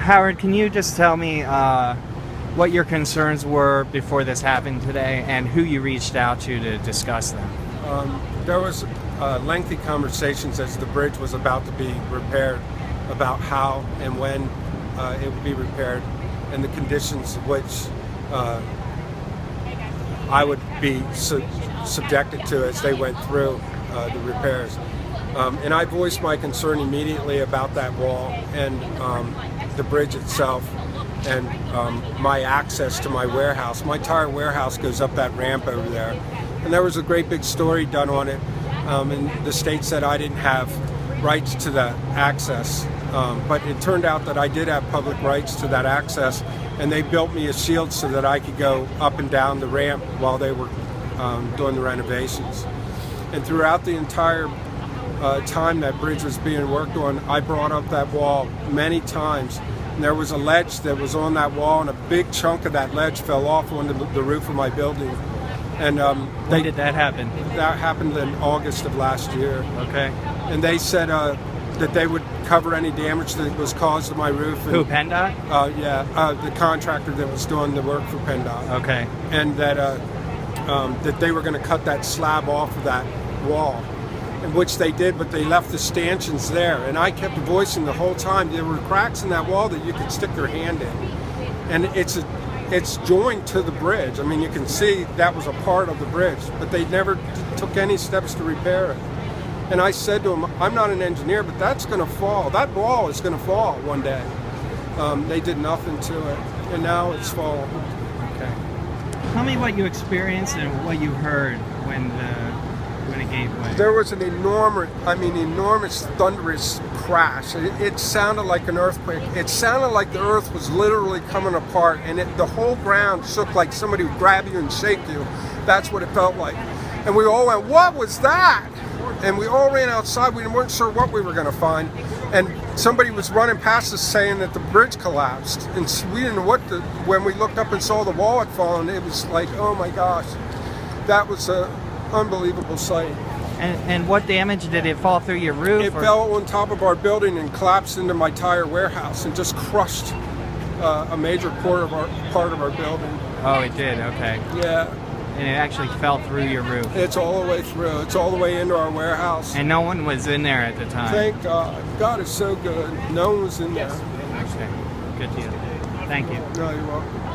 Howard, can you just tell me what your concerns were before this happened today and who you reached out to discuss them? There was lengthy conversations as the bridge was about to be repaired about how and when it would be repaired and the conditions in which I would be subjected to as they went through the repairs. And I voiced my concern immediately about that wall and the bridge itself and my access to my warehouse. My entire warehouse goes up that ramp over there. And there was a great big story done on it. And the state said I didn't have rights to that access. But it turned out that I did have public rights to that access. And they built me a shield so that I could go up and down the ramp while they were doing the renovations. And throughout the entire time that bridge was being worked on, I brought up that wall many times. And there was a ledge that was on that wall, and a big chunk of that ledge fell off onto the roof of my building. And when did that happen? That happened in August of last year. Okay. And they said that they would cover any damage that was caused to my roof. And, who, PennDOT? Yeah, the contractor that was doing the work for PennDOT. Okay. And that they were going to cut that slab off of that wall, in which they did, but they left the stanchions there. And I kept voicing the whole time there were cracks in that wall that you could stick your hand in, and it's joined to the bridge. I mean, you can see that was a part of the bridge, but they never took any steps to repair it. And I said to them, I'm not an engineer, but that's going to fall. That wall is going to fall one day. They did nothing to it, and now it's fallen. Okay. Tell me what you experienced and what you heard when it gave way. There was an enormous thunderous crash. It sounded like an earthquake. It sounded like the earth was literally coming apart, and the whole ground shook like somebody would grab you and shake you. That's what it felt like. And we all went, what was that? And we all ran outside. We weren't sure what we were going to find. And somebody was running past us saying that the bridge collapsed. And we didn't know when we looked up and saw the wall had fallen, it was like, oh my gosh. That was an unbelievable sight. And what damage did it fall through your roof? It fell on top of our building and collapsed into my entire warehouse and just crushed a major part of our building. Oh, it did? Okay. Yeah. And it actually fell through your roof? It's all the way through. It's all the way into our warehouse. And no one was in there at the time? Thank God. God is so good. No one was in there. Okay. Good deal. Thank you. No, you're welcome.